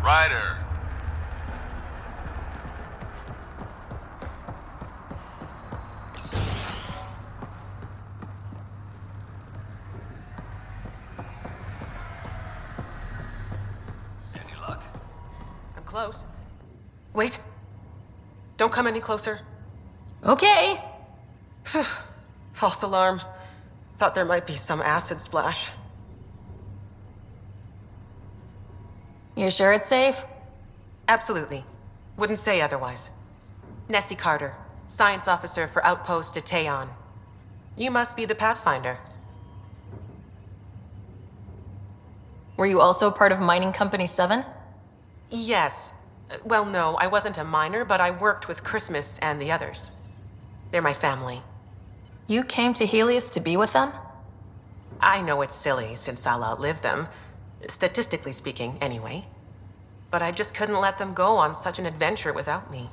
Ryder. Any luck? I'm close. Wait. Don't come any closer. Okay. False alarm. Thought there might be some acid splash. You sure it's safe? Absolutely. Wouldn't say otherwise. Nessie Carter, Science Officer for Outpost Ateon. You must be the Pathfinder. Were you also part of Mining Company 7? Yes. Well, no, I wasn't a miner, but I worked with Christmas and the others. They're my family. You came to Helios to be with them? I know it's silly, since I'll outlive them. Statistically speaking, anyway. But I just couldn't let them go on such an adventure without me.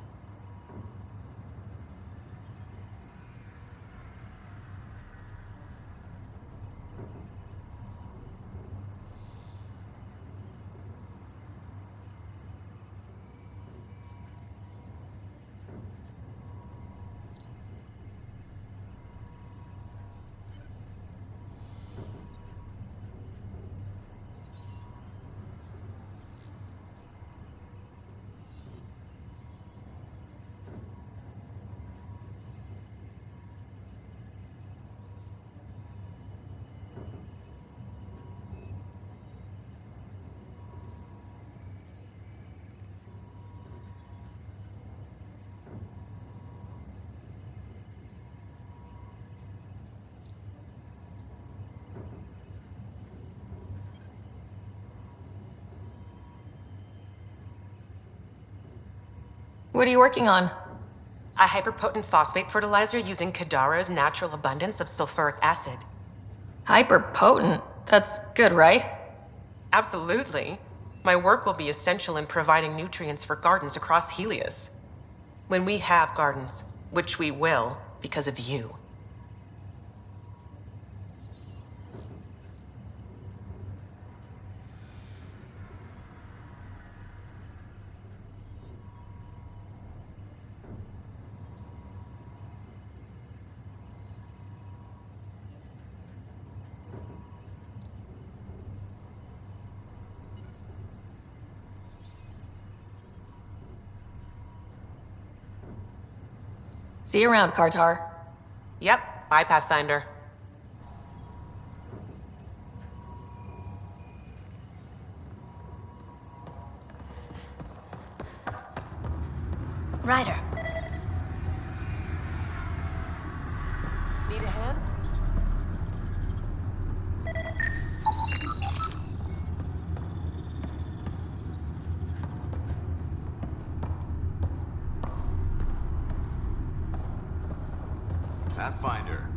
What are you working on? A hyperpotent phosphate fertilizer using Kadara's natural abundance of sulfuric acid. Hyperpotent? That's good, right? Absolutely. My work will be essential in providing nutrients for gardens across Helios. When we have gardens, which we will, because of you. See you around, Kartar. Yep, bye, Pathfinder. Ryder. Need a hand? Pathfinder.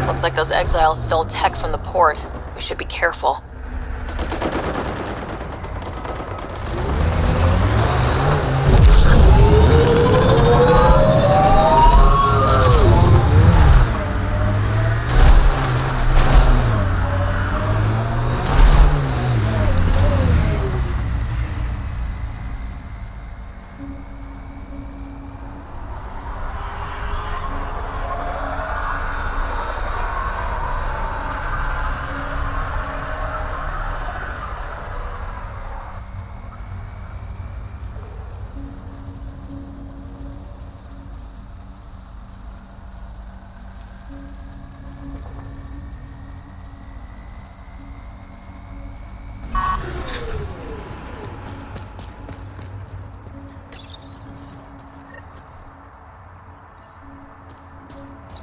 Looks like those exiles stole tech from the port. We should be careful.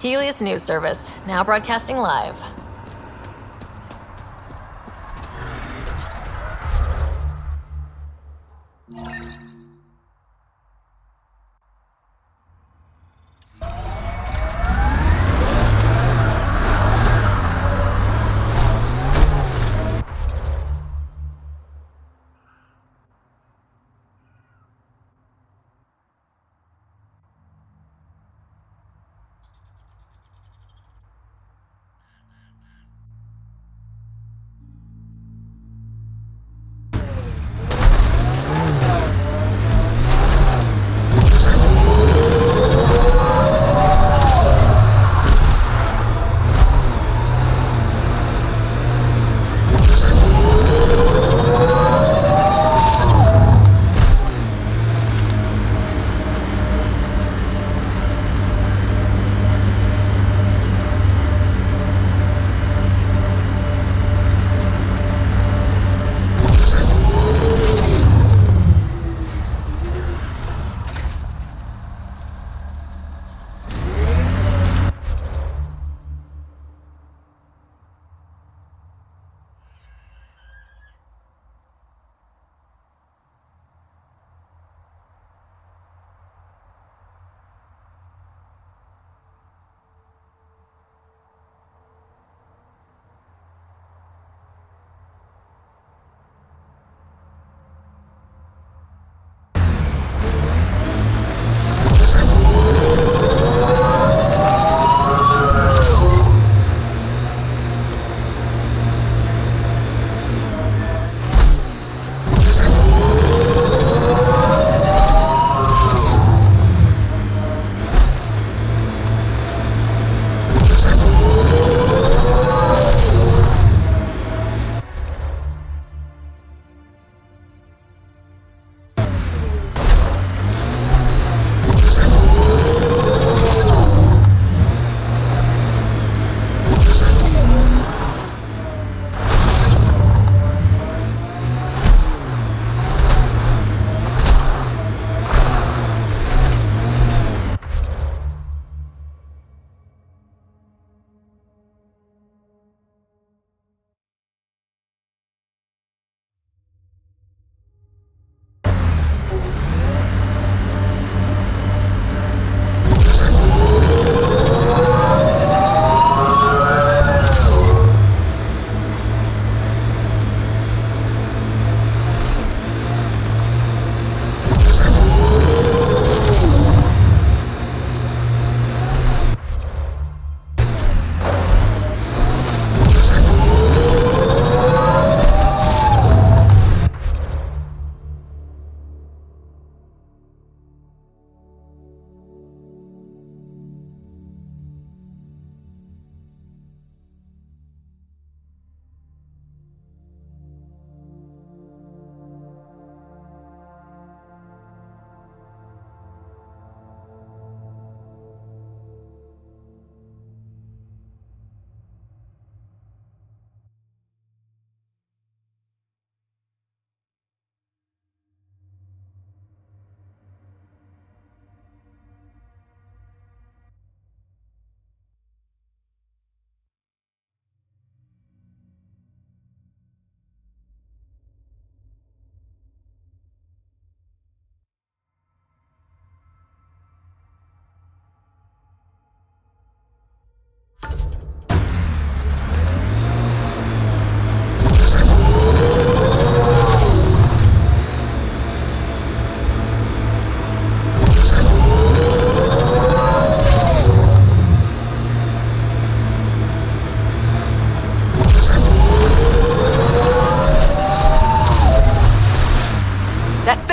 Helios News Service, now broadcasting live.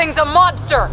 thing's a monster!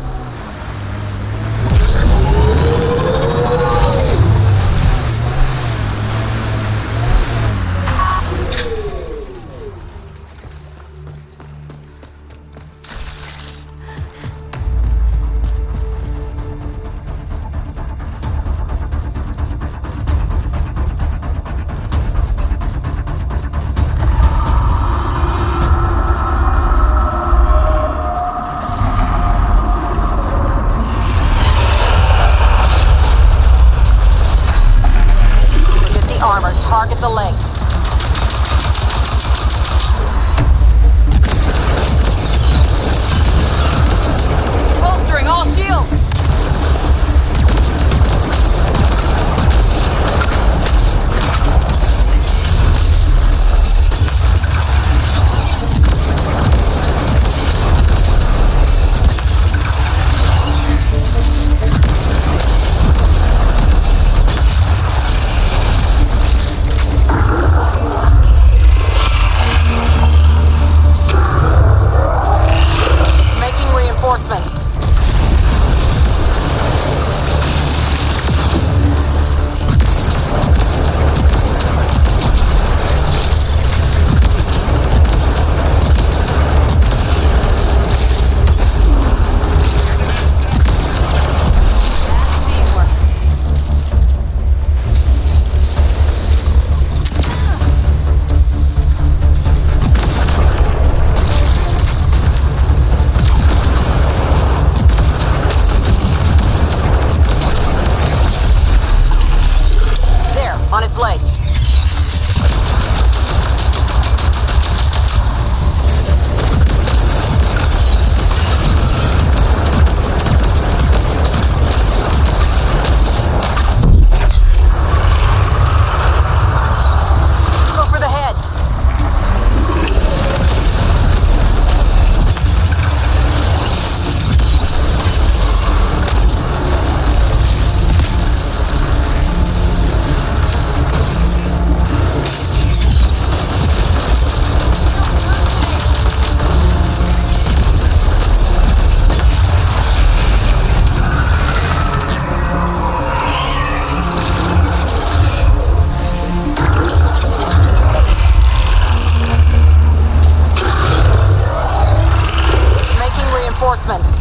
reinforcements.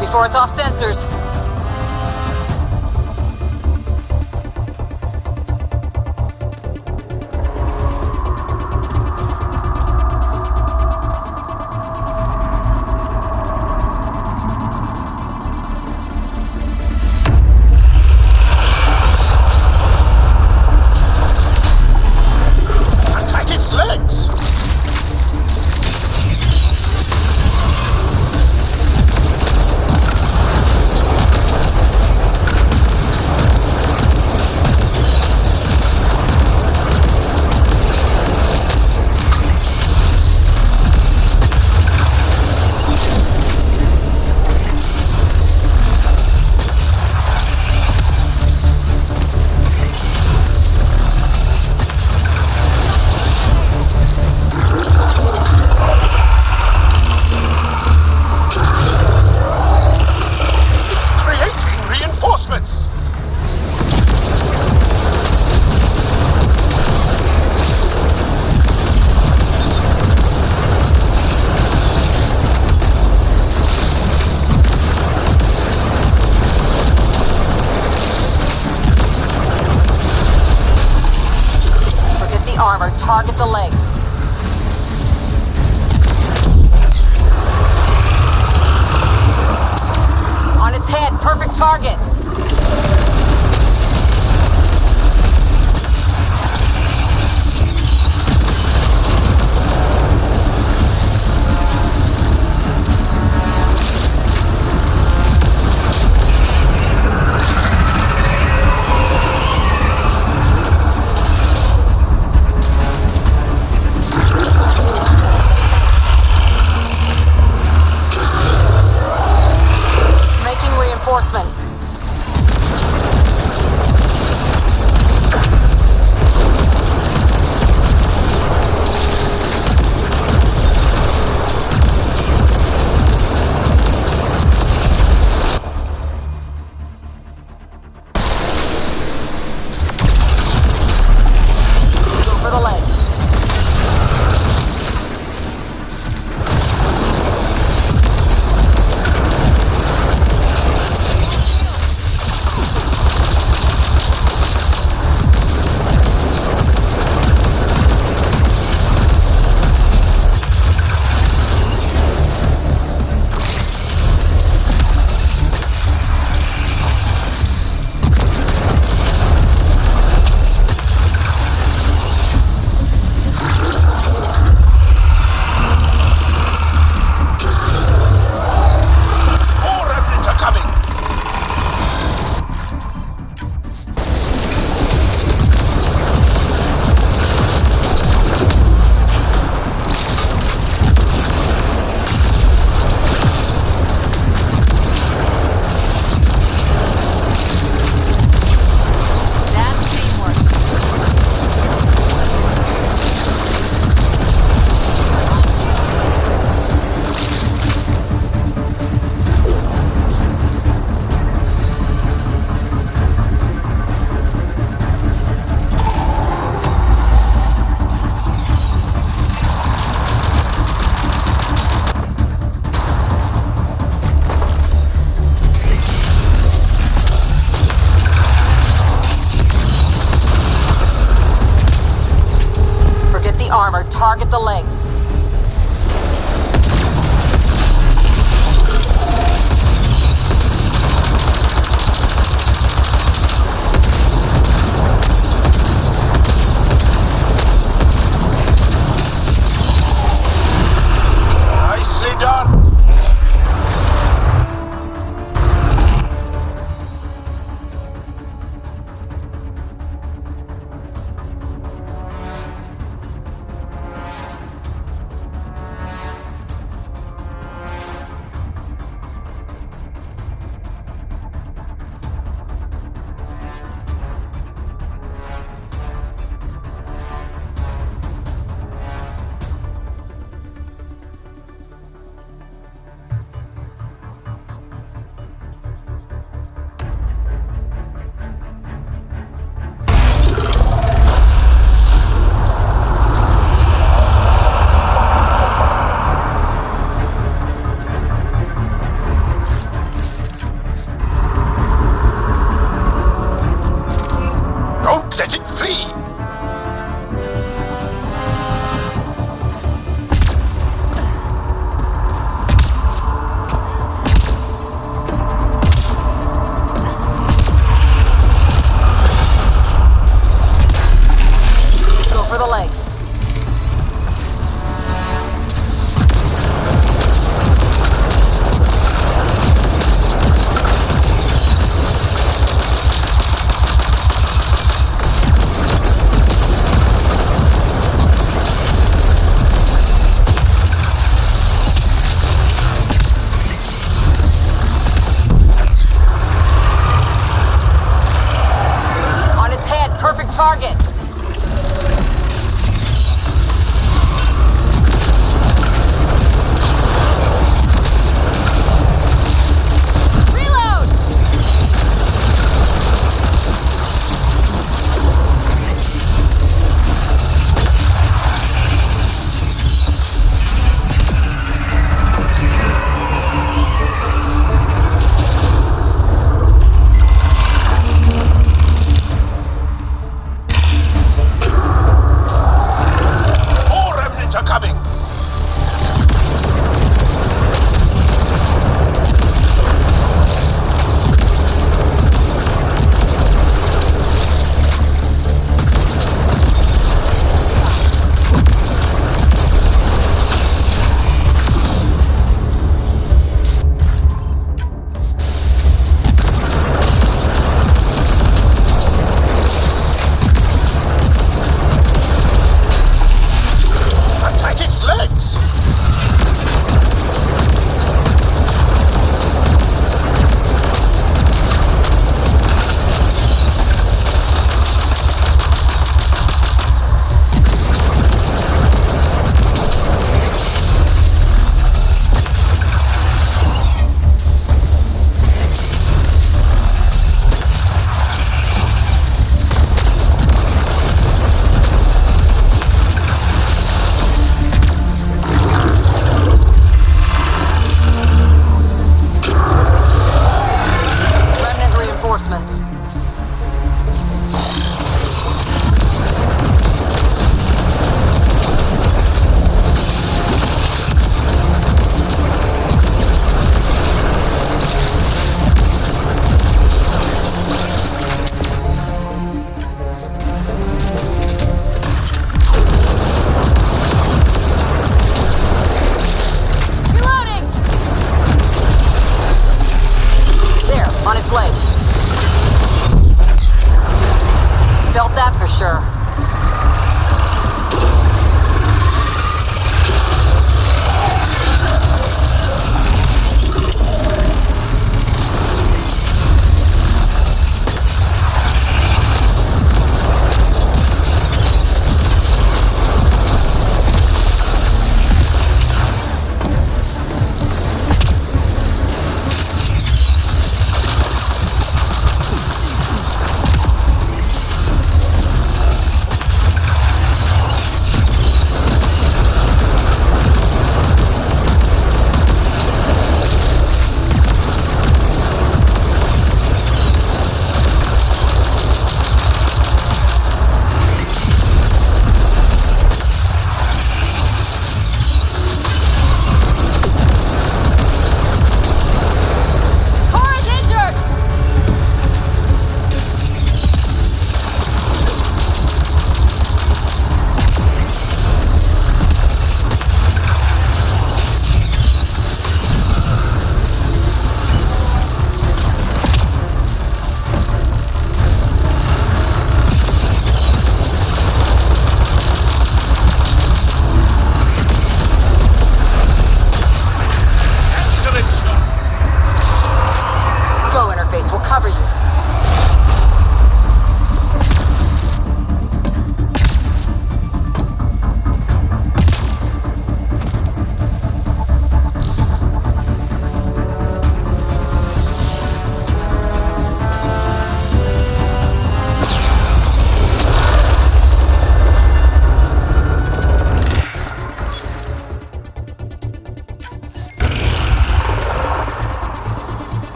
Before it's off sensors. Attack its legs! Target the legs. On its head, perfect target. Reinforcements. Target the legs. Nicely done.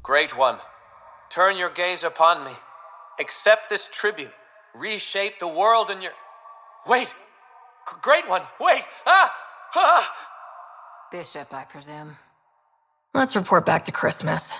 Great One, turn your gaze upon me. Accept this tribute. Reshape the world in your... Wait! Great One, wait! Ah! Ah! Bishop, I presume. Let's report back to Christmas.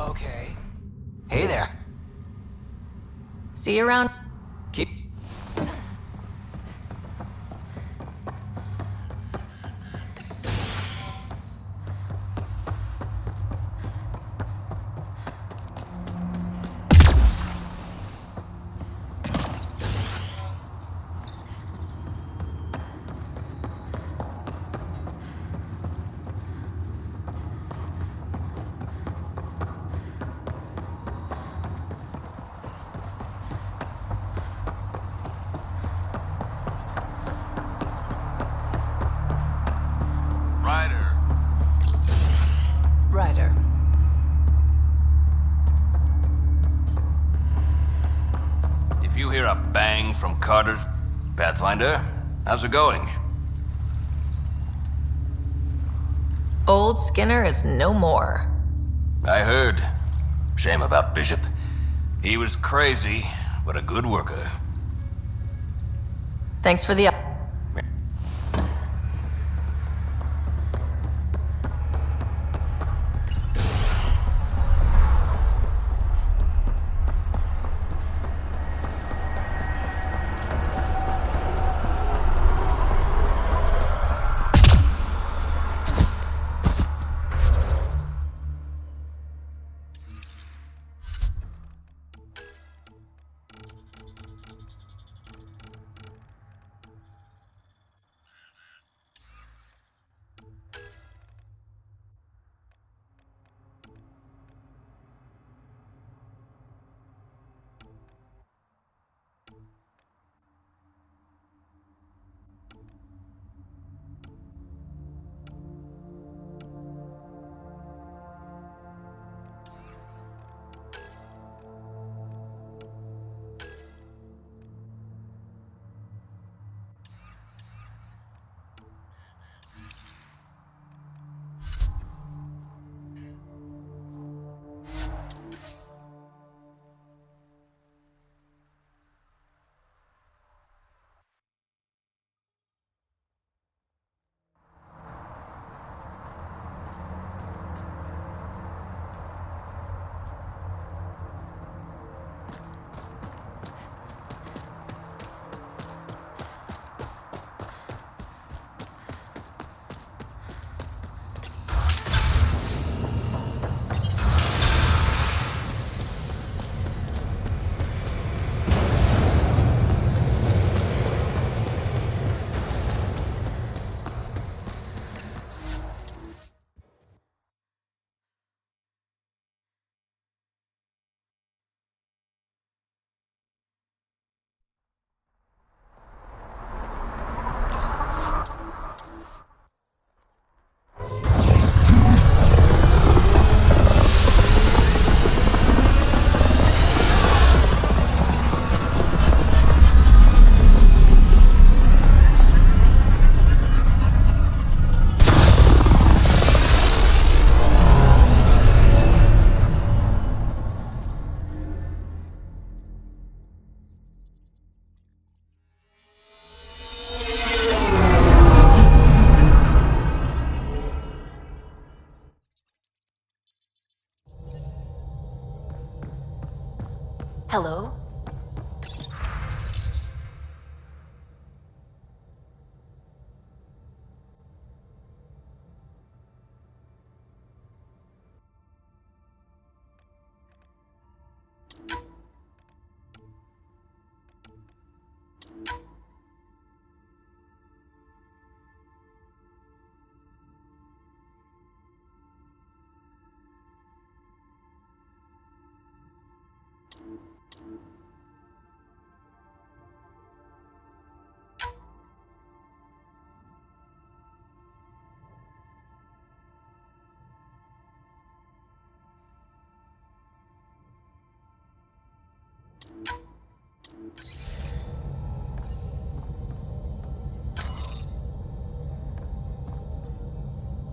Okay. Hey there. See you around. Keep... Ryder. Ryder. If you hear a bang from Carter's... Pathfinder, how's it going? Old Skinner is no more. I heard. Shame about Bishop. He was crazy, but a good worker. Thanks for the... Hello?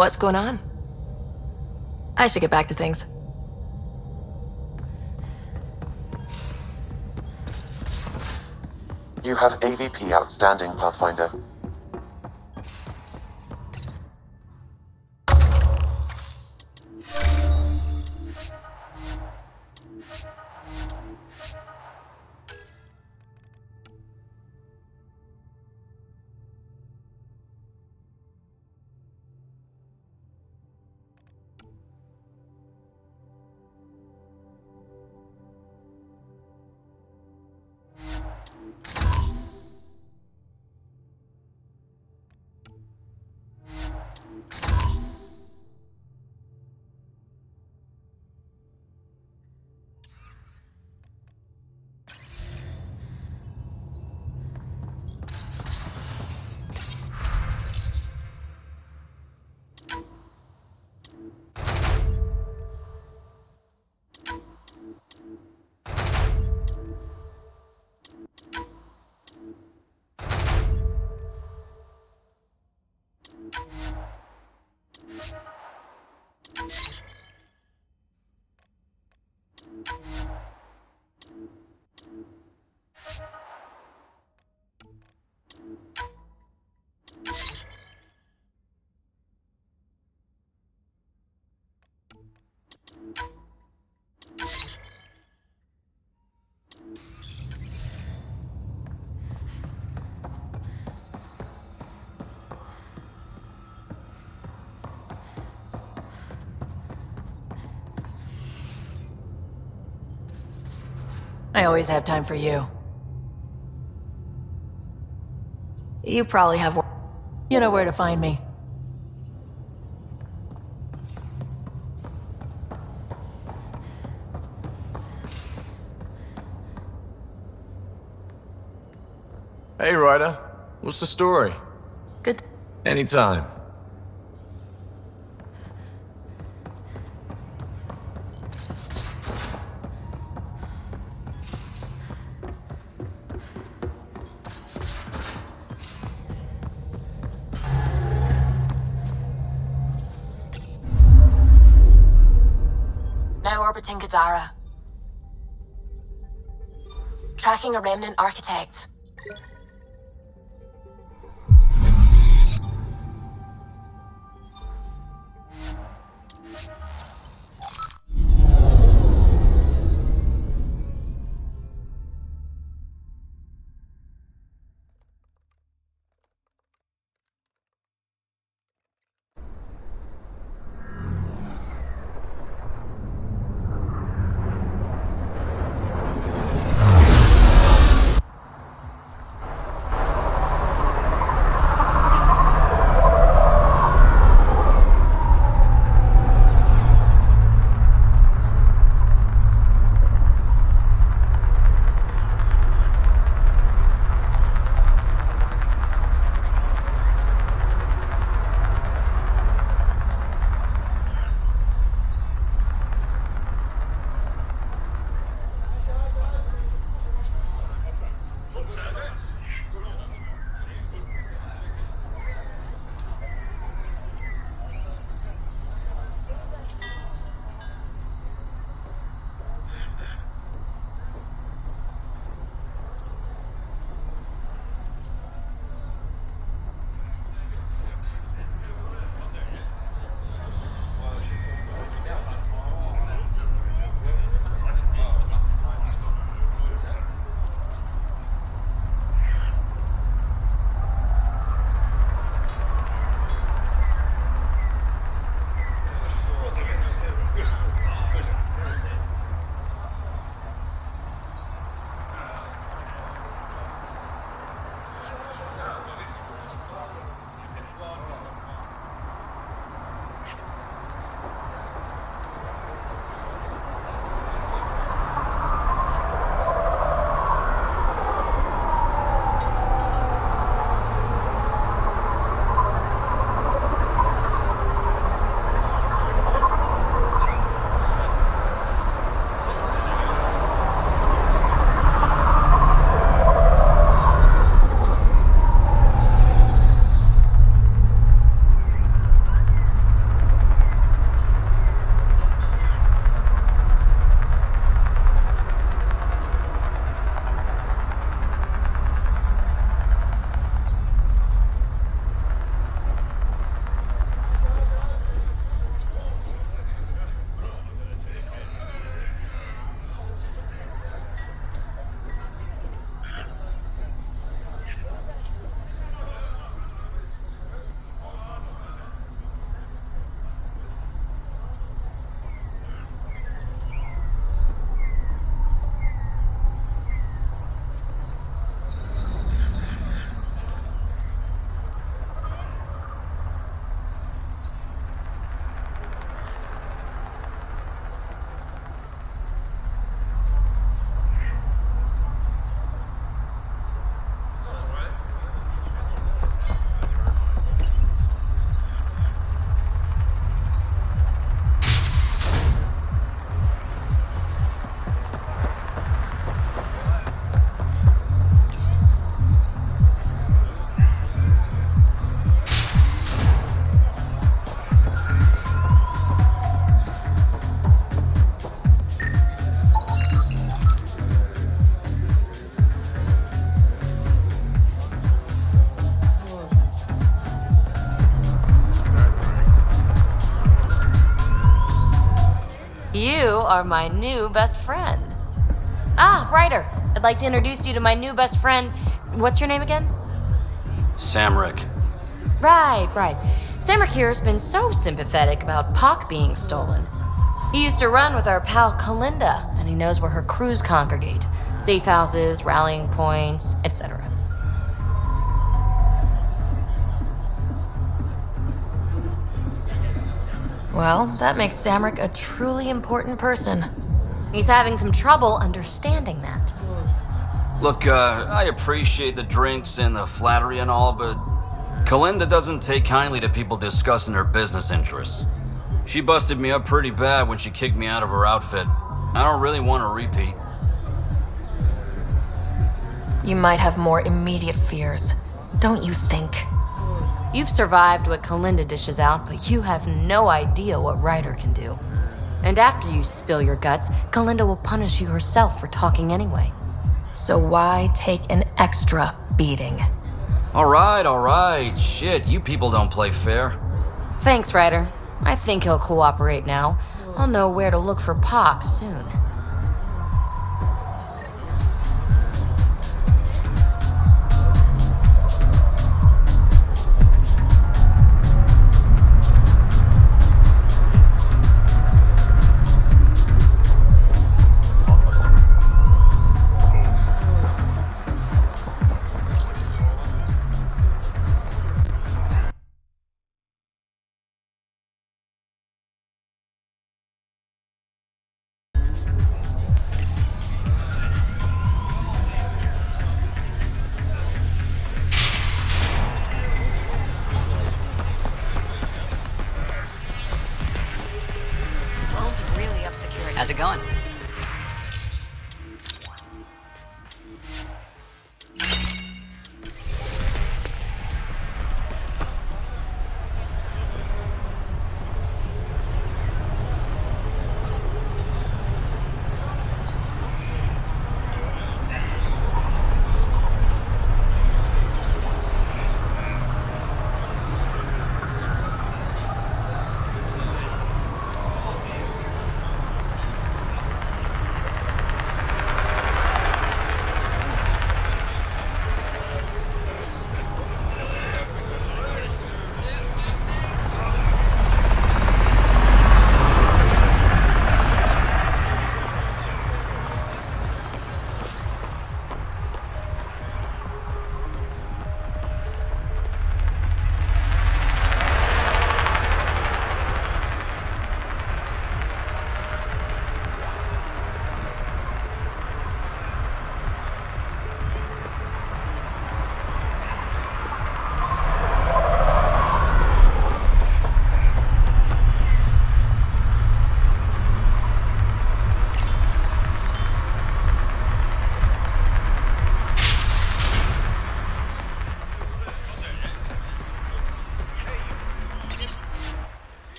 What's going on? I should get back to things. You have AVP outstanding, Pathfinder. I always have time for you. You probably have... You know where to find me. Hey, Ryder. What's the story? Good. Anytime. Now orbiting Gadara. Tracking a remnant architect. are my new best friend. Ah, Ryder. I'd like to introduce you to my new best friend. What's your name again? Samrick. Right. Samrick here has been so sympathetic about Pock being stolen. He used to run with our pal Kalinda, and he knows where her crews congregate. Safe houses, rallying points, etc. Well, that makes Samrick a truly important person. He's having some trouble understanding that. Look, I appreciate the drinks and the flattery and all, but Kalinda doesn't take kindly to people discussing her business interests. She busted me up pretty bad when she kicked me out of her outfit. I don't really want to repeat. You might have more immediate fears, don't you think? You've survived what Kalinda dishes out, but you have no idea what Ryder can do. And after you spill your guts, Kalinda will punish you herself for talking anyway. So why take an extra beating? All right. Shit, you people don't play fair. Thanks, Ryder. I think he'll cooperate now. I'll know where to look for Pop soon. How's it going?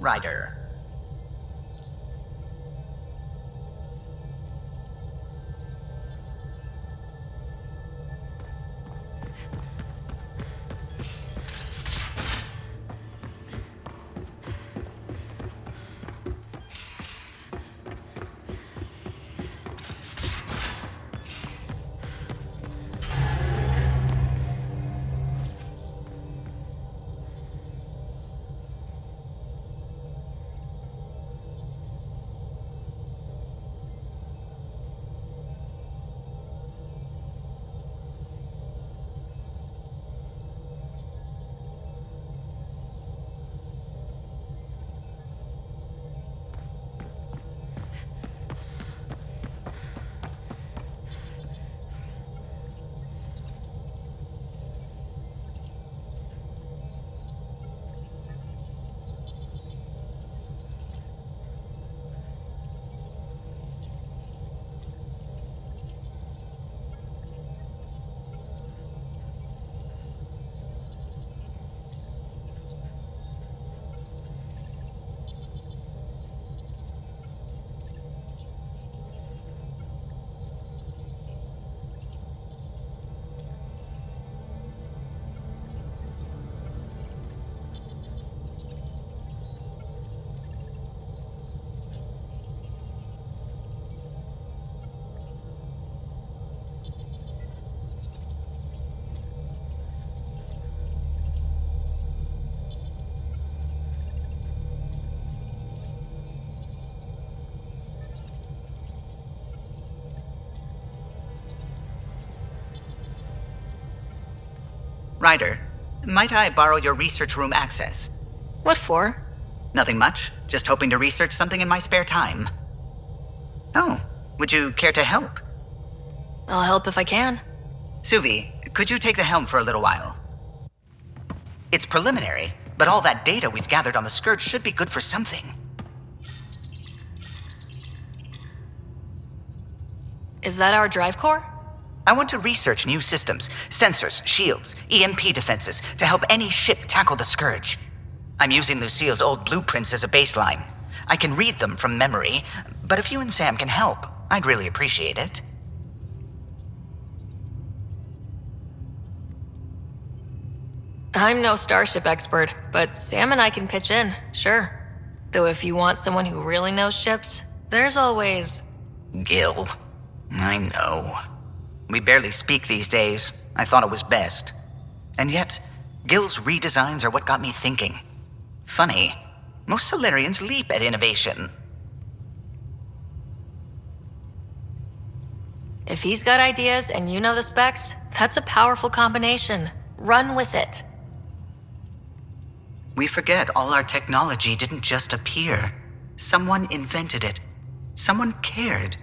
Ryder. Ryder, might I borrow your research room access? What for? Nothing much. Just hoping to research something in my spare time. Oh, would you care to help? I'll help if I can. Suvi, could you take the helm for a little while? It's preliminary, but all that data we've gathered on the Scourge should be good for something. Is that our drive core? I want to research new systems, sensors, shields, EMP defenses, to help any ship tackle the Scourge. I'm using Lucille's old blueprints as a baseline. I can read them from memory, but if you and Sam can help, I'd really appreciate it. I'm no starship expert, but Sam and I can pitch in, sure. Though if you want someone who really knows ships, there's always... Gil. I know. We barely speak these days. I thought it was best. And yet, Gil's redesigns are what got me thinking. Funny, most Solarians leap at innovation. If he's got ideas and you know the specs, that's a powerful combination. Run with it. We forget all our technology didn't just appear. Someone invented it. Someone cared.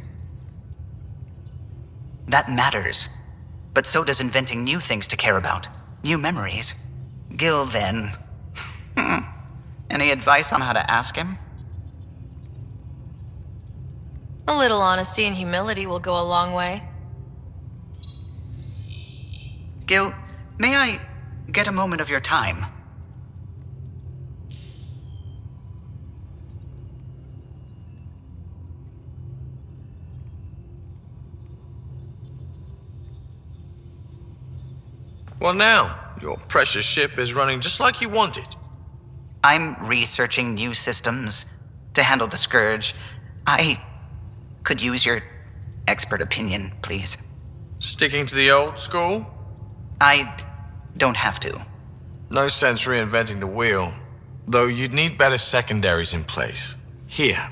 That matters. But so does inventing new things to care about. New memories. Gil, then. Any advice on how to ask him? A little honesty and humility will go a long way. Gil, may I get a moment of your time? Well now, your precious ship is running just like you wanted. I'm researching new systems to handle the Scourge. I could use your expert opinion, please. Sticking to the old school? I don't have to. No sense reinventing the wheel. Though you'd need better secondaries in place. Here.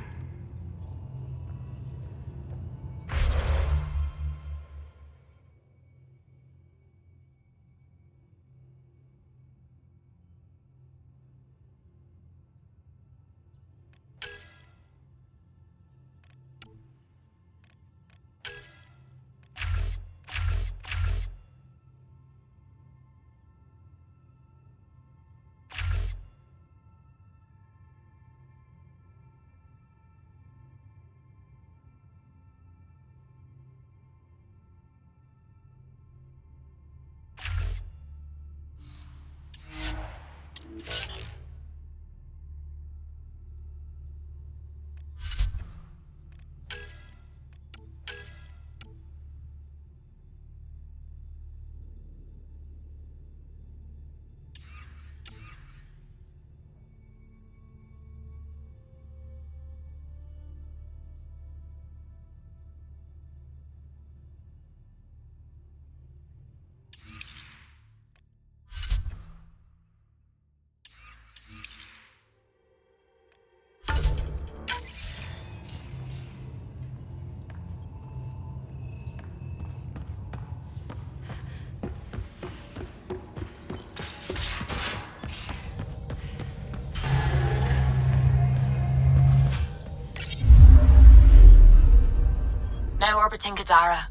Now orbiting Gadara.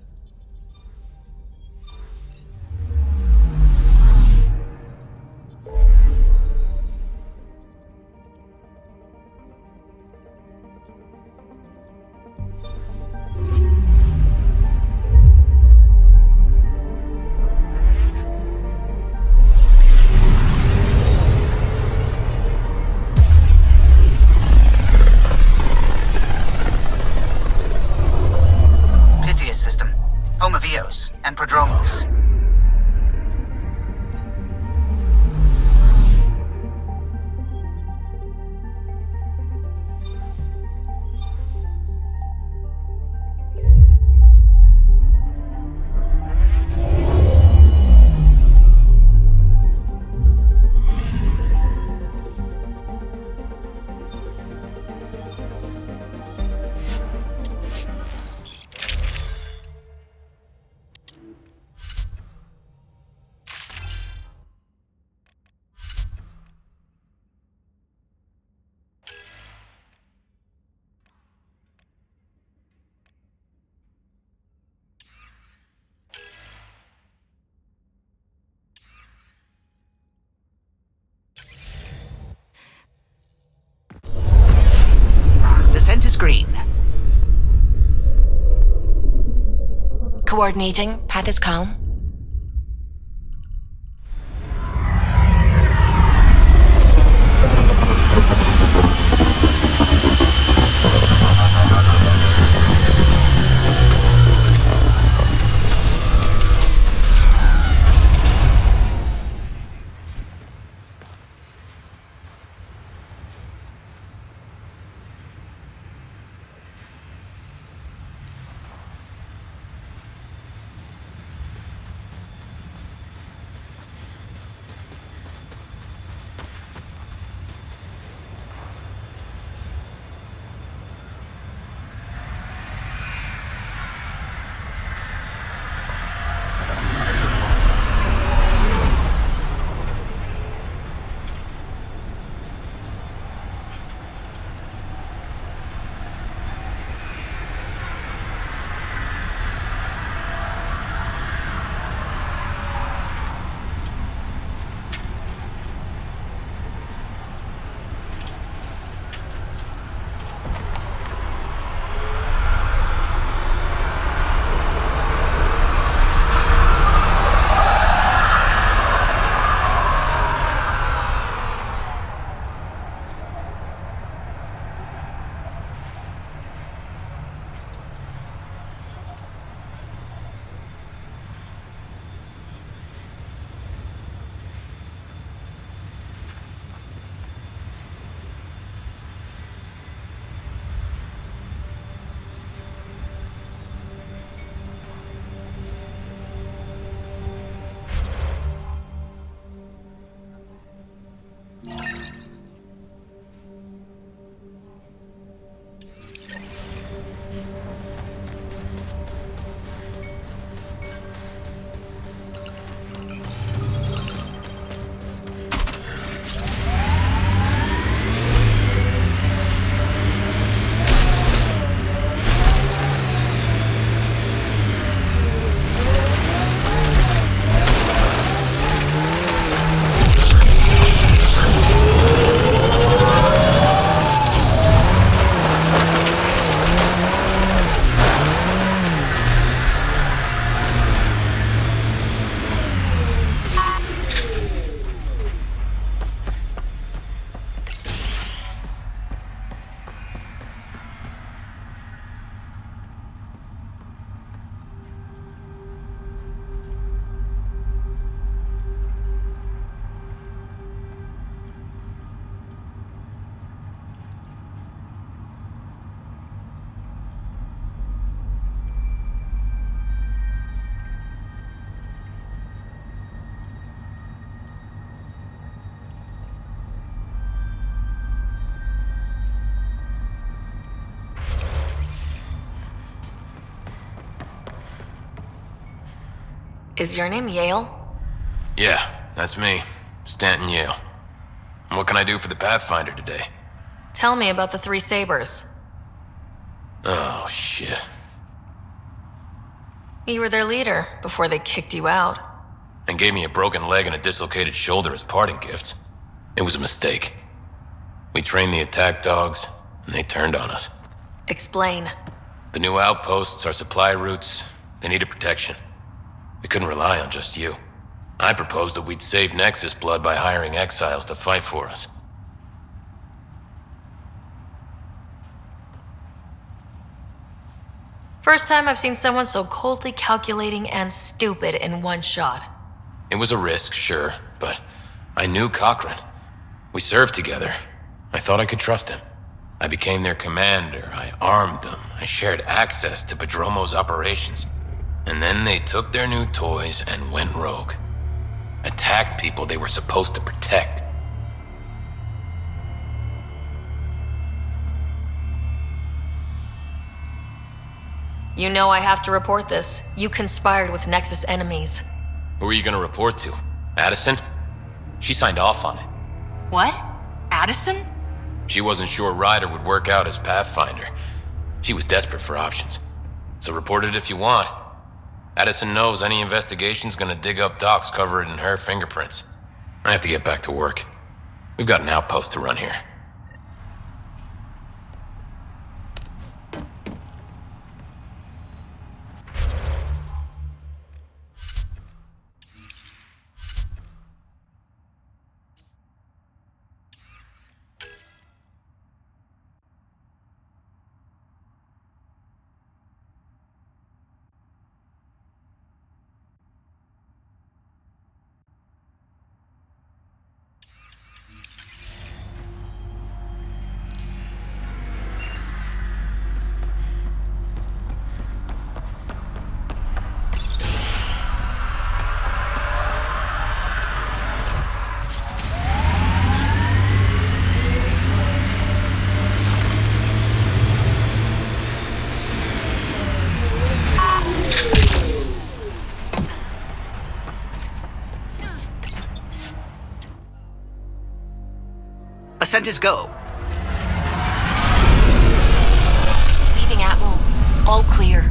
System. screen. Coordinating. Path is calm. Is your name Yale? Yeah, that's me. Stanton Yale. What can I do for the Pathfinder today? Tell me about the three sabers. Oh, shit. You were their leader before they kicked you out. And gave me a broken leg and a dislocated shoulder as parting gifts. It was a mistake. We trained the attack dogs, and they turned on us. Explain. The new outposts, our supply routes, they needed protection. We couldn't rely on just you. I proposed that we'd save Nexus blood by hiring exiles to fight for us. First time I've seen someone so coldly calculating and stupid in one shot. It was a risk, sure, but I knew Cochrane. We served together. I thought I could trust him. I became their commander, I armed them, I shared access to Padromo's operations. And then they took their new toys and went rogue. Attacked people they were supposed to protect. You know I have to report this. You conspired with Nexus enemies. Who are you gonna report to? Addison? She signed off on it. What? Addison? She wasn't sure Ryder would work out as Pathfinder. She was desperate for options. So report it if you want. Addison knows any investigation's gonna dig up docs covered in her fingerprints. I have to get back to work. We've got an outpost to run here. Ascent is go. Leaving Atmo. All clear.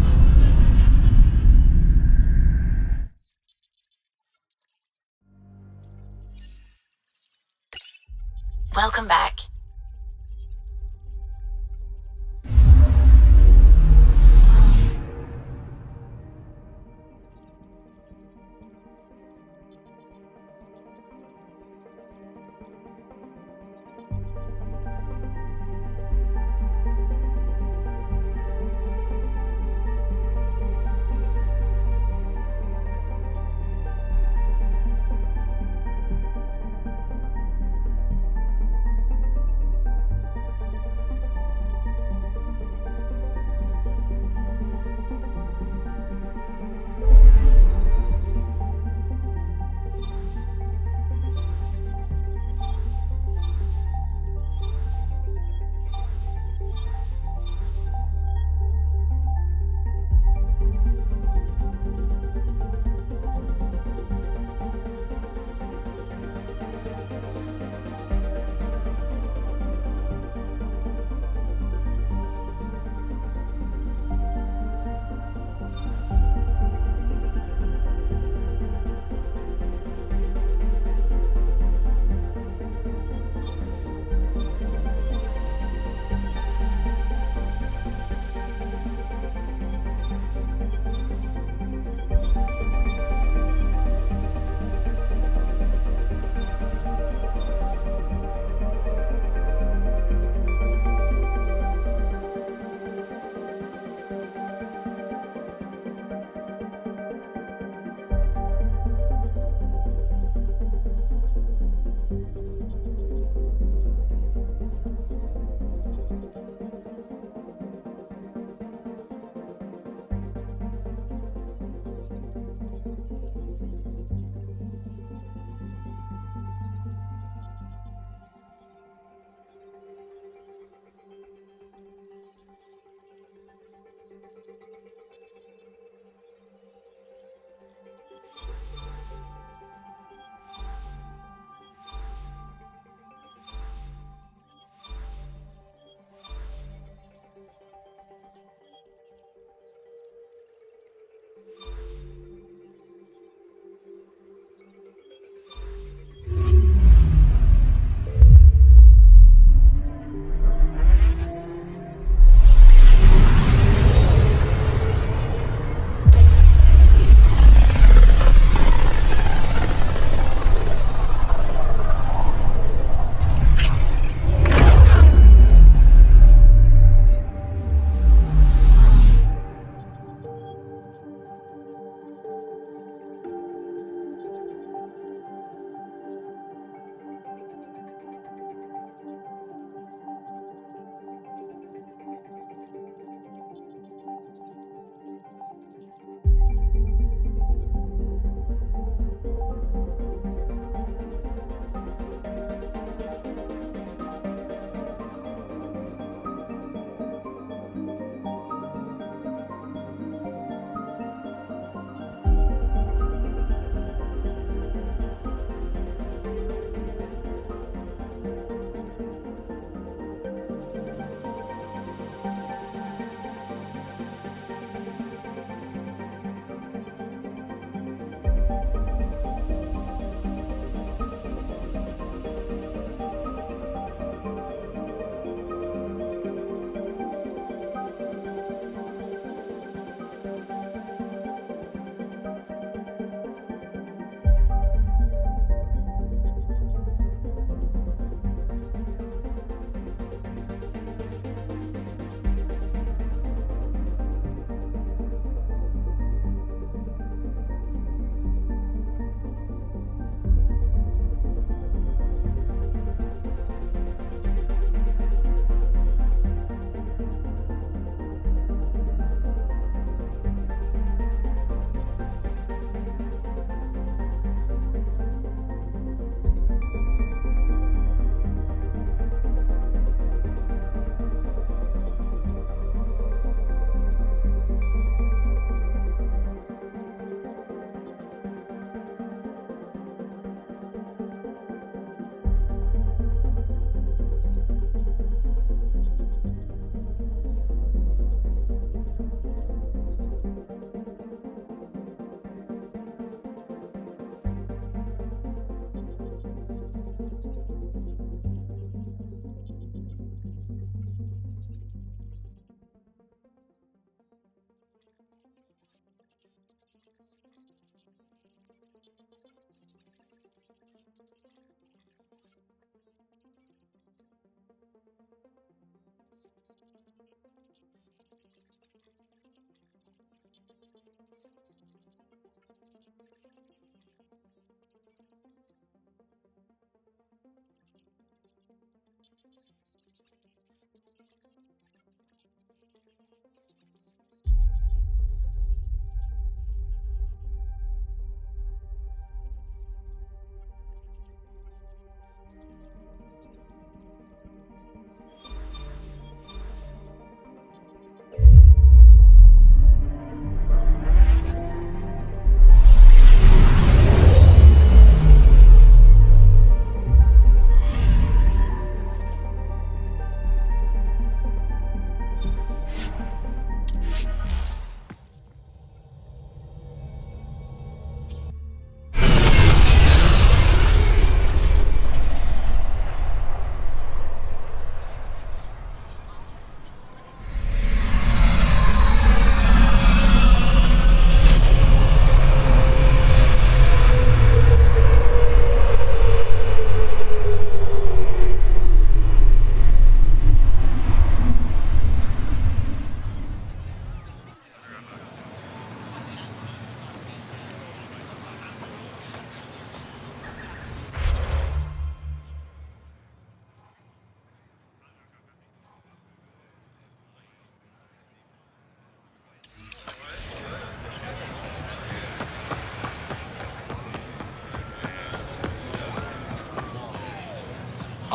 Welcome back.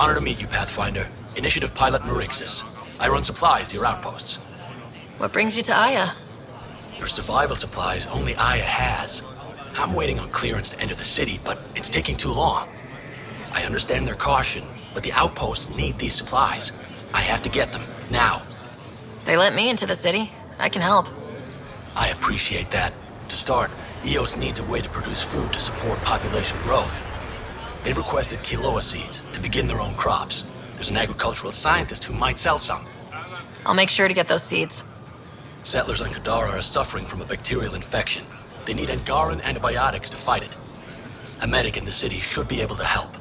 Honor to meet you, Pathfinder. Initiative Pilot Marixus. I run supplies to your outposts. What brings you to Aya? Your survival supplies only Aya has. I'm waiting on clearance to enter the city, but it's taking too long. I understand their caution, but the outposts need these supplies. I have to get them, now. They let me into the city. I can help. I appreciate that. To start, EOS needs a way to produce food to support population growth. They've requested Kiloa seeds to begin their own crops. There's an agricultural scientist who might sell some. I'll make sure to get those seeds. Settlers on Kadara are suffering from a bacterial infection. They need Angaran antibiotics to fight it. A medic in the city should be able to help.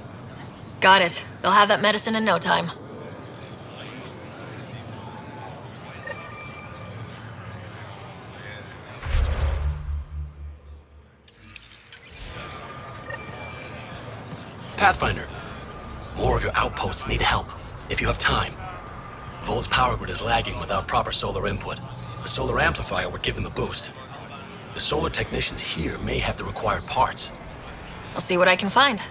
Got it. They'll have that medicine in no time. Pathfinder, more of your outposts need help, if you have time. Vol's power grid is lagging without proper solar input. The solar amplifier would give them a boost. The solar technicians here may have the required parts. I'll see what I can find.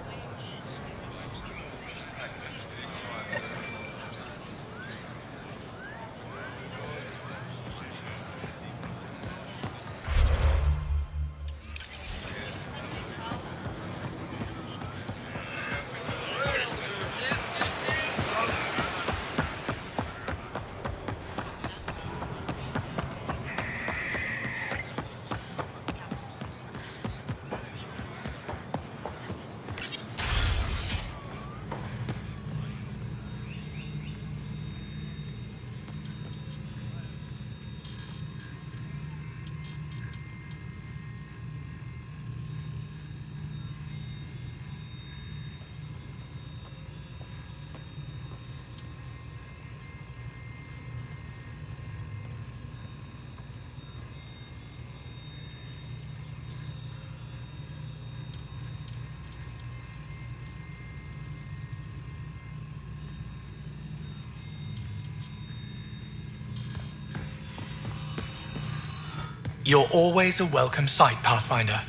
You're always a welcome sight, Pathfinder.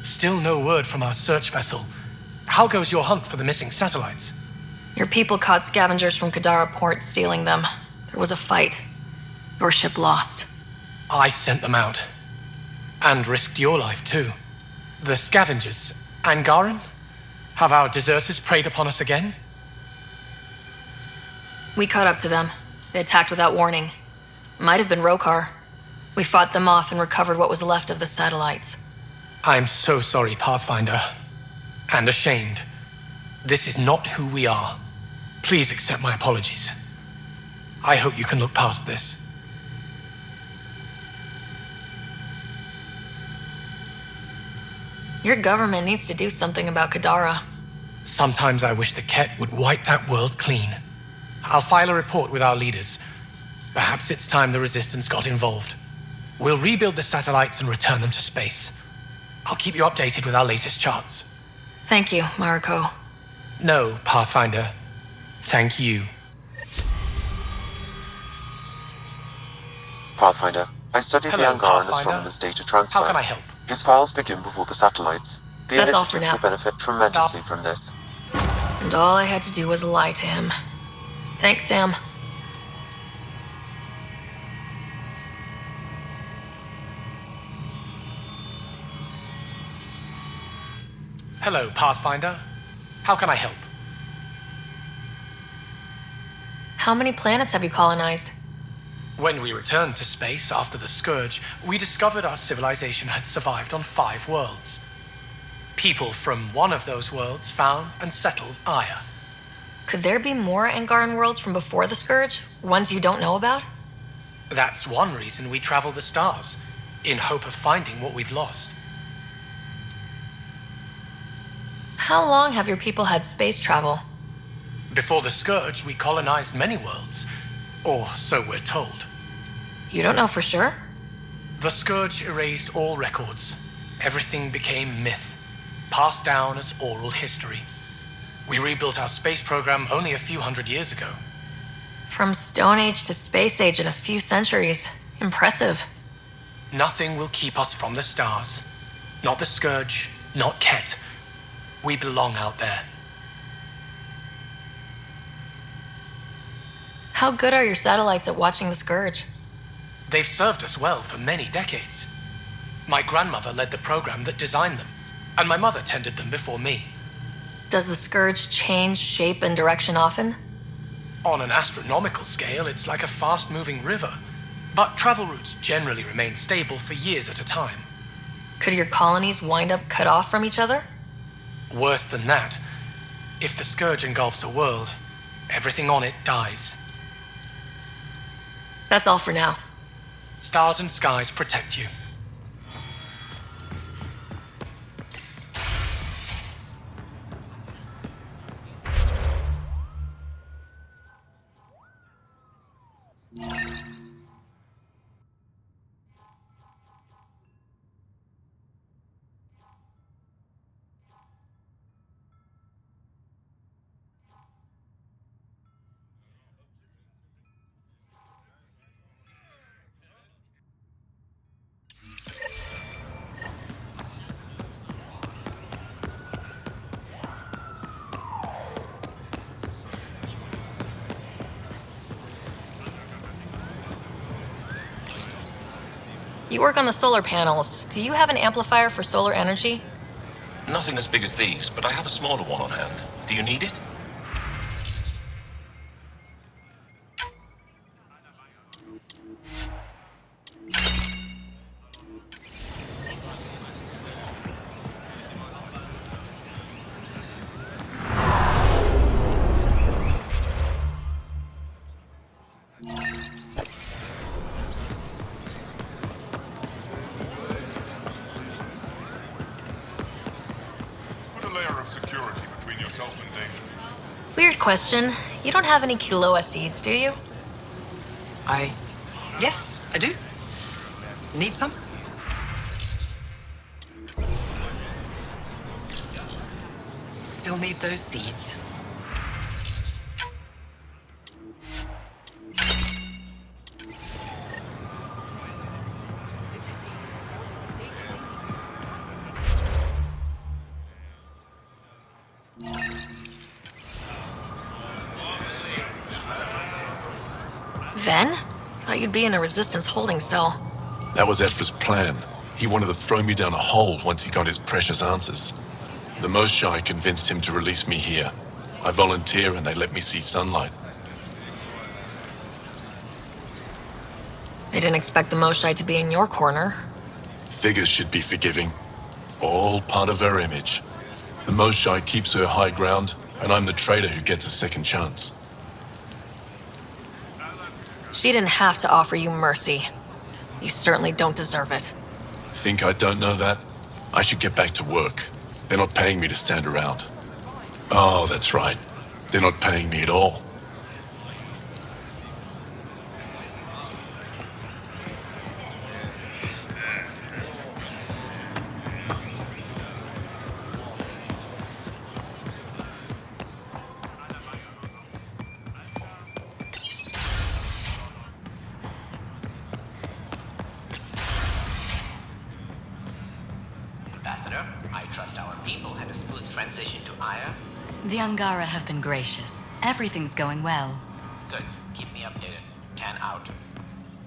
Still no word from our search vessel. How goes your hunt for the missing satellites? Your people caught scavengers from Kadara port stealing them. There was a fight. Your ship lost. I sent them out. And risked your life, too. The scavengers, Angaran? Have our deserters preyed upon us again? We caught up to them. They attacked without warning. Might have been Rokar. We fought them off and recovered what was left of the satellites. I'm so sorry, Pathfinder. And ashamed. This is not who we are. Please accept my apologies. I hope you can look past this. Your government needs to do something about Kadara. Sometimes I wish the Ket would wipe that world clean. I'll file a report with our leaders. Perhaps it's time the Resistance got involved. We'll rebuild the satellites and return them to space. I'll keep you updated with our latest charts. Thank you, Mariko. No, Pathfinder. Thank you. Pathfinder, I studied Hello, the Angaran Pathfinder. astronomer's data transfer. How can I help? His files begin before the satellites. The That's all for initiative now. will benefit tremendously from this. And all I had to do was lie to him. Thanks, Sam. Hello, Pathfinder. How can I help? How many planets have you colonized? When we returned to space after the Scourge, we discovered our civilization had survived on 5 worlds. People from one of those worlds found and settled Aya. Could there be more Angaran worlds from before the Scourge? Ones you don't know about? That's one reason we travel the stars, in hope of finding what we've lost. How long have your people had space travel? Before the Scourge, we colonized many worlds. Or so we're told. You don't know for sure? The Scourge erased all records. Everything became myth, passed down as oral history. We rebuilt our space program only a few hundred years ago. From Stone Age to Space Age in a few centuries. Impressive. Nothing will keep us from the stars. Not the Scourge, not Ket. We belong out there. How good are your satellites at watching the Scourge? They've served us well for many decades. My grandmother led the program that designed them, and my mother tended them before me. Does the Scourge change shape and direction often? On an astronomical scale, it's like a fast-moving river, but travel routes generally remain stable for years at a time. Could your colonies wind up cut off from each other? Worse than that, if the Scourge engulfs a world, everything on it dies. That's all for now. Stars and skies protect you. You work on the solar panels. Do you have an amplifier for solar energy? Nothing as big as these, but I have a smaller one on hand. Do you need it? Weird question. You don't have any Kiloa seeds, do you? Yes, I do. Need some? Still need those seeds. Ven? Thought you'd be in a Resistance holding cell. That was Ephra's plan. He wanted to throw me down a hole once he got his precious answers. The Moshai convinced him to release me here. I volunteer and they let me see sunlight. I didn't expect the Moshai to be in your corner. Figures should be forgiving. All part of her image. The Moshai keeps her high ground, and I'm the traitor who gets a second chance. She didn't have to offer you mercy. You certainly don't deserve it. Think I don't know that? I should get back to work. They're not paying me to stand around. Oh, that's right. They're not paying me at all. Ambassador, I trust our people had a smooth transition to Aya. The Angara have been gracious. Everything's going well. Good. Keep me updated. Can out.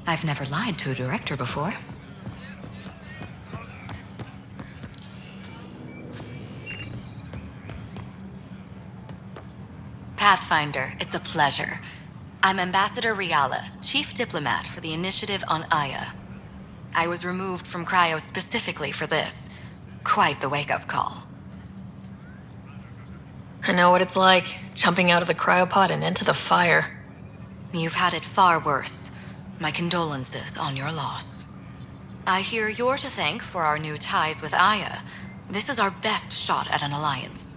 I've never lied to a director before. Pathfinder, it's a pleasure. I'm Ambassador Riala, Chief Diplomat for the Initiative on Aya. I was removed from Cryo specifically for this. Quite the wake-up call. I know what it's like, jumping out of the cryopod and into the fire. You've had it far worse. My condolences on your loss. I hear you're to thank for our new ties with Aya. This is our best shot at an alliance.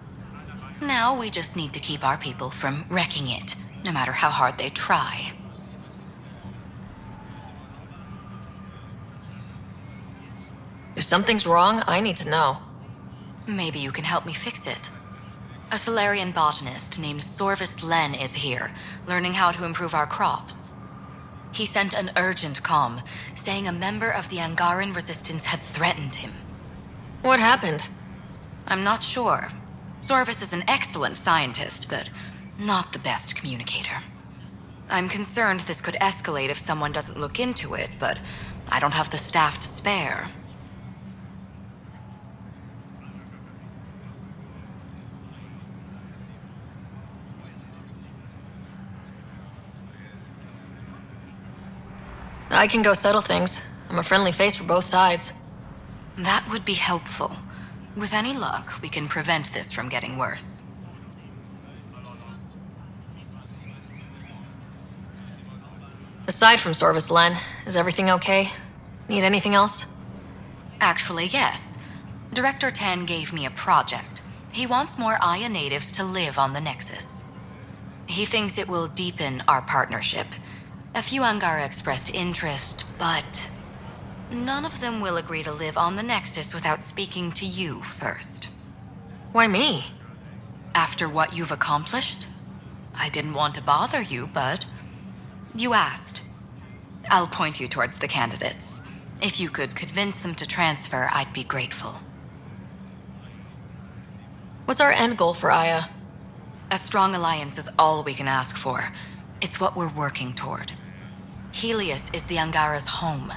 Now we just need to keep our people from wrecking it, no matter how hard they try. If something's wrong, I need to know. Maybe you can help me fix it. A Solarian botanist named Sorvis Len is here, learning how to improve our crops. He sent an urgent comm, saying a member of the Angaran resistance had threatened him. What happened? I'm not sure. Sorvis is an excellent scientist, but not the best communicator. I'm concerned this could escalate if someone doesn't look into it, but I don't have the staff to spare. I can go settle things. I'm a friendly face for both sides. That would be helpful. With any luck, we can prevent this from getting worse. Aside from Sorvis Len, is everything okay? Need anything else? Actually, yes. Director Tan gave me a project. He wants more Aya natives to live on the Nexus. He thinks it will deepen our partnership. A few Angara expressed interest, but none of them will agree to live on the Nexus without speaking to you first. Why me? After what you've accomplished? I didn't want to bother you, but you asked. I'll point you towards the candidates. If you could convince them to transfer, I'd be grateful. What's our end goal for Aya? A strong alliance is all we can ask for. It's what we're working toward. Helios is the Angara's home.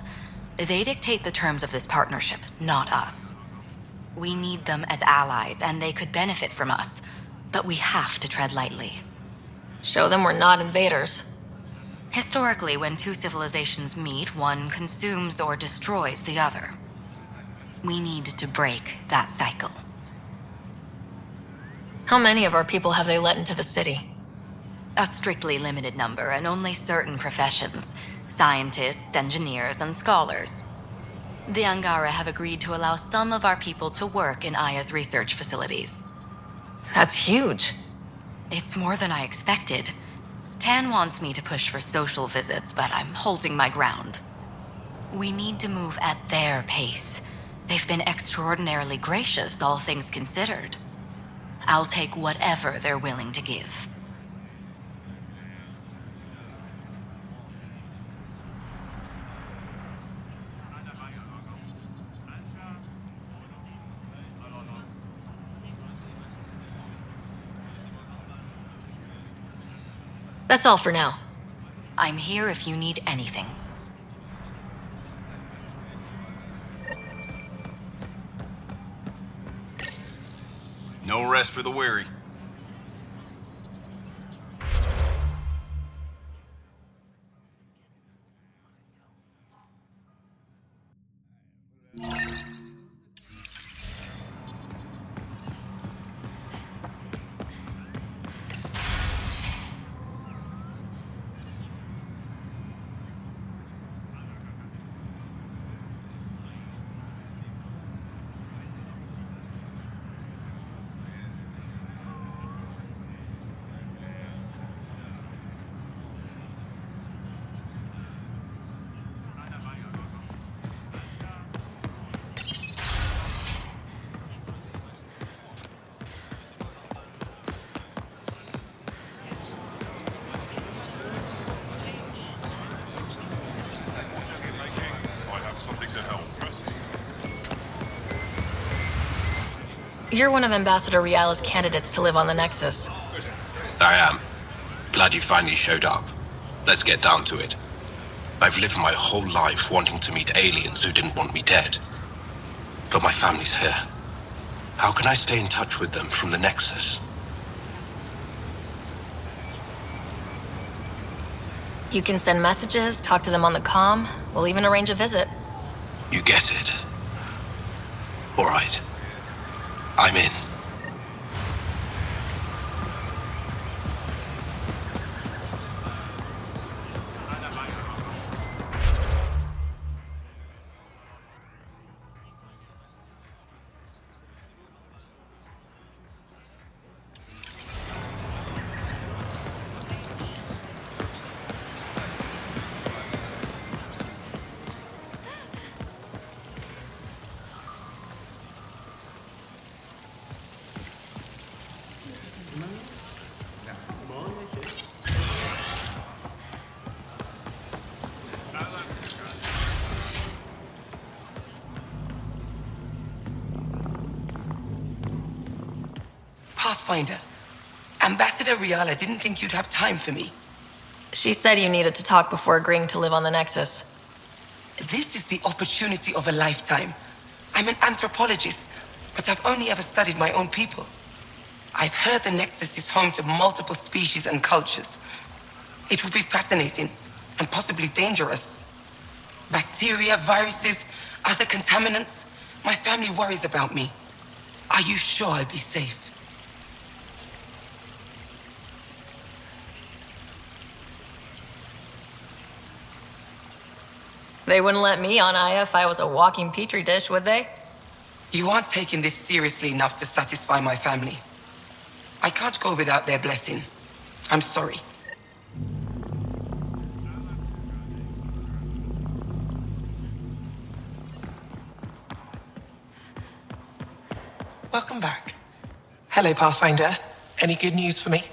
They dictate the terms of this partnership, not us. We need them as allies, and they could benefit from us. But we have to tread lightly. Show them we're not invaders. Historically, when two civilizations meet, one consumes or destroys the other. We need to break that cycle. How many of our people have they let into the city? A strictly limited number, and only certain professions. Scientists, engineers, and scholars. The Angara have agreed to allow some of our people to work in Aya's research facilities. That's huge. It's more than I expected. Tan wants me to push for social visits, but I'm holding my ground. We need to move at their pace. They've been extraordinarily gracious, all things considered. I'll take whatever they're willing to give. That's all for now. I'm here if you need anything. No rest for the weary. You're one of Ambassador Riala's candidates to live on the Nexus. I am. Glad you finally showed up. Let's get down to it. I've lived my whole life wanting to meet aliens who didn't want me dead. But my family's here. How can I stay in touch with them from the Nexus? You can send messages, talk to them on the comm. We'll even arrange a visit. You get it. All right. I'm in. Pathfinder, Ambassador Riala didn't think you'd have time for me. She said you needed to talk before agreeing to live on the Nexus. This is the opportunity of a lifetime. I'm an anthropologist, but I've only ever studied my own people. I've heard the Nexus is home to multiple species and cultures. It will be fascinating and possibly dangerous. Bacteria, viruses, other contaminants. My family worries about me. Are you sure I'll be safe? They wouldn't let me on Aya if I was a walking petri dish, would they? You aren't taking this seriously enough to satisfy my family. I can't go without their blessing. I'm sorry. Welcome back. Hello, Pathfinder. Any good news for me?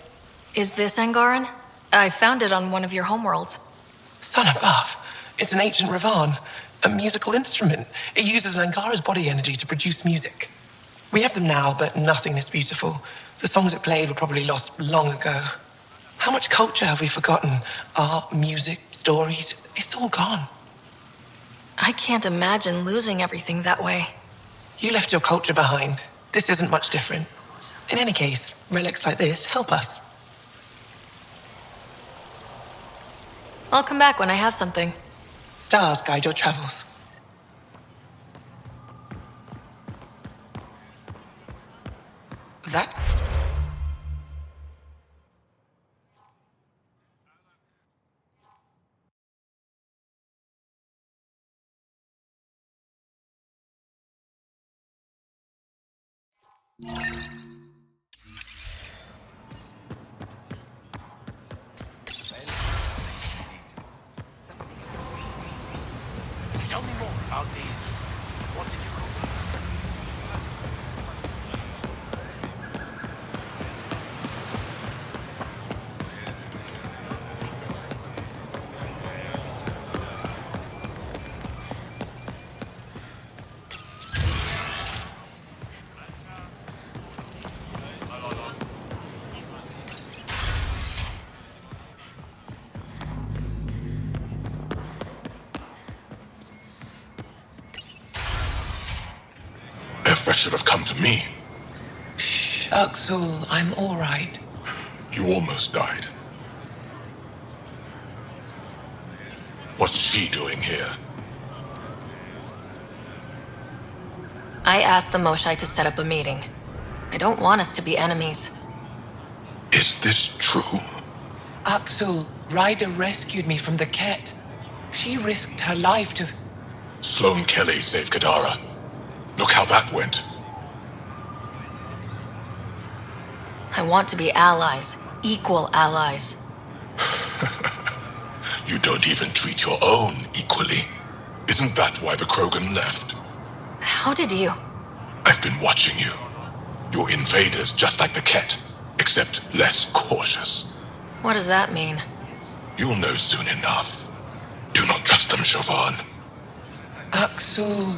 Is this Angaran? I found it on one of your homeworlds. Son above. It's an ancient Ravan, a musical instrument. It uses Angara's body energy to produce music. We have them now, but nothing is beautiful. The songs it played were probably lost long ago. How much culture have we forgotten? Art, music, stories, it's all gone. I can't imagine losing everything that way. You left your culture behind. This isn't much different. In any case, relics like this help us. I'll come back when I have something. Stars guide your travels. That... Tell me more about these. What did you call them? Effa should have come to me. Shh, Uxul, I'm all right. You almost died. What's she doing here? I asked the Moshai to set up a meeting. I don't want us to be enemies. Is this true? Uxul, Ryder rescued me from the Ket. She risked her life to... Sloane Kelly saved Kadara. Look how that went. I want to be allies. Equal allies. You don't even treat your own equally. Isn't that why the Krogan left? How did you? I've been watching you. You're invaders just like the Ket, except less cautious. What does that mean? You'll know soon enough. Do not trust them, Chauvin. Uxul...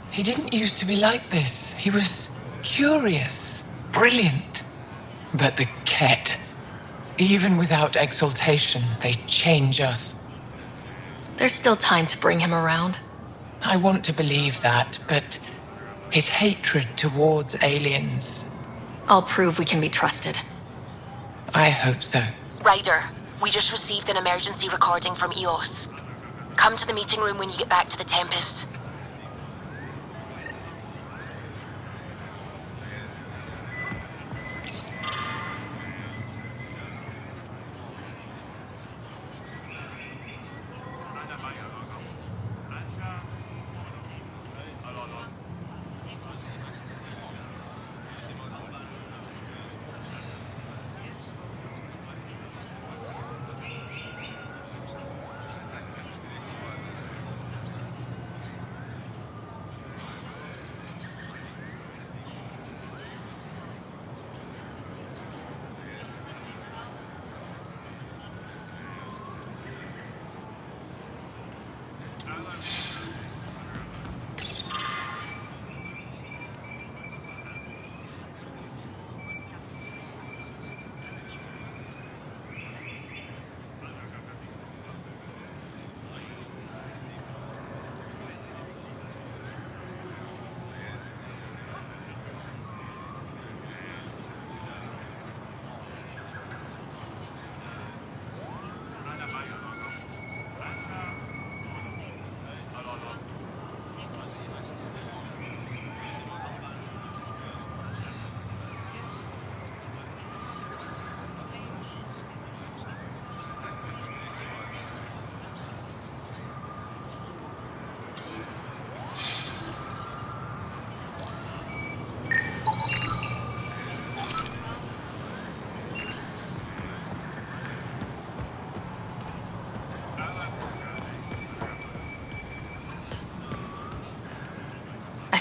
He didn't used to be like this. He was curious, brilliant. But the Ket, even without exaltation, they change us. There's still time to bring him around. I want to believe that, but his hatred towards aliens... I'll prove we can be trusted. I hope so. Ryder, we just received an emergency recording from EOS. Come to the meeting room when you get back to the Tempest.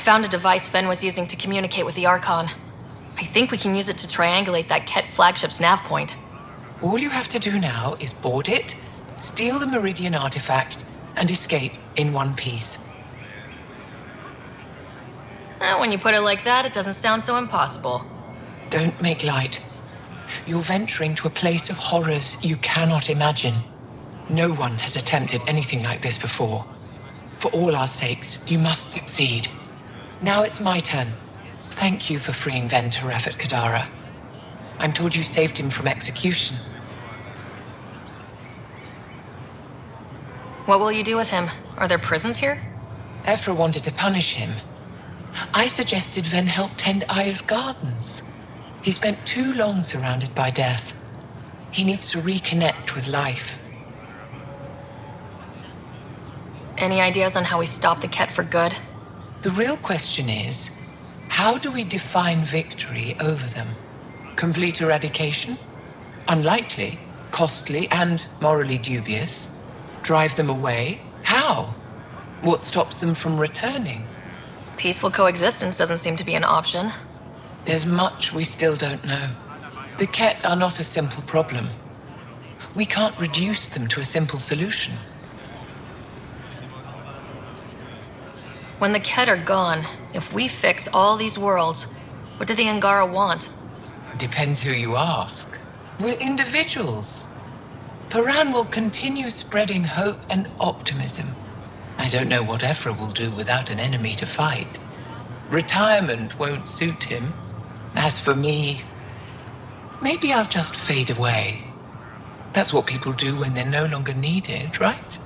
found a device Ven was using to communicate with the Archon. I think we can use it to triangulate that Ket flagship's nav point. All you have to do now is board it, steal the Meridian artifact, and escape in one piece. When you put it like that, it doesn't sound so impossible. Don't make light. You're venturing to a place of horrors you cannot imagine. No one has attempted anything like this before. For all our sakes, you must succeed. Now it's my turn. Thank you for freeing Ven Teref at Kadara. I'm told you saved him from execution. What will you do with him? Are there prisons here? Ephra wanted to punish him. I suggested Ven help tend Aya's gardens. He spent too long surrounded by death. He needs to reconnect with life. Any ideas on how we stop the Ket for good? The real question is, how do we define victory over them? Complete eradication? Unlikely, costly, and morally dubious. Drive them away? How? What stops them from returning? Peaceful coexistence doesn't seem to be an option. There's much we still don't know. The Ket are not a simple problem. We can't reduce them to a simple solution. When the Ket are gone, if we fix all these worlds, what do the Angara want? Depends who you ask. We're individuals. Paran will continue spreading hope and optimism. I don't know what Ephra will do without an enemy to fight. Retirement won't suit him. As for me, maybe I'll just fade away. That's what people do when they're no longer needed, right?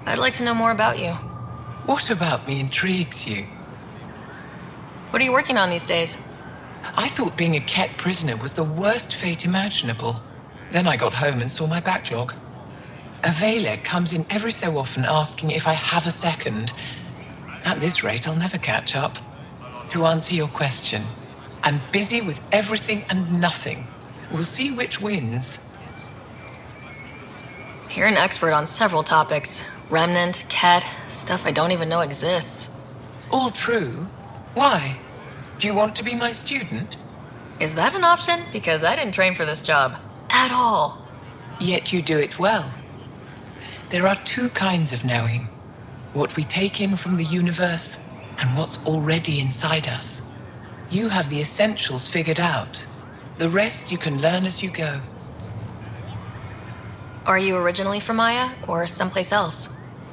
I'd like to know more about you. What about me intrigues you? What are you working on these days? I thought being a Ket prisoner was the worst fate imaginable. Then I got home and saw my backlog. Avela comes in every so often asking if I have a second. At this rate, I'll never catch up. To answer your question, I'm busy with everything and nothing. We'll see which wins. You're an expert on several topics. Remnant, Ket, stuff I don't even know exists. All true. Why? Do you want to be my student? Is that an option? Because I didn't train for this job. At all. Yet you do it well. There are two kinds of knowing. What we take in from the universe, and what's already inside us. You have the essentials figured out. The rest you can learn as you go. Are you originally from Aya, or someplace else?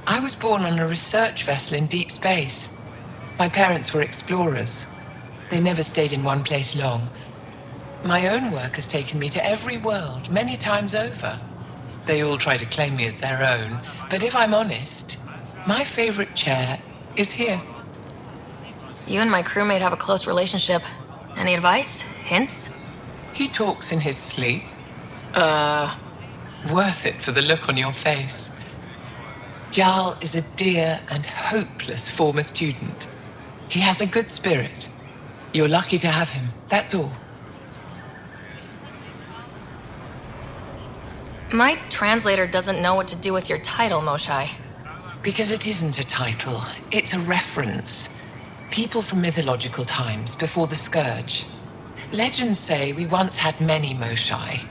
I was born on a research vessel in deep space. My parents were explorers. They never stayed in one place long. My own work has taken me to every world, many times over. They all try to claim me as their own, but if I'm honest, my favorite chair is here. You and my crewmate have a close relationship. Any advice? Hints? He talks in his sleep. Worth it for the look on your face. Jarl is a dear and hopeless former student. He has a good spirit. You're lucky to have him, that's all. My translator doesn't know what to do with your title, Moshai. Because it isn't a title, it's a reference. People from mythological times, before the Scourge. Legends say we once had many Moshai.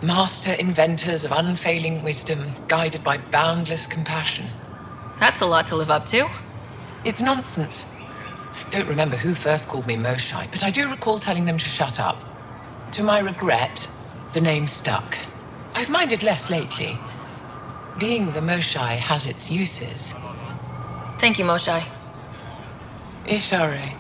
Master inventors of unfailing wisdom, guided by boundless compassion. That's a lot to live up to. It's nonsense. Don't remember who first called me Moshai, but I do recall telling them to shut up. To my regret, the name stuck. I've minded less lately. Being the Moshai has its uses. Thank you, Moshai. Ishare.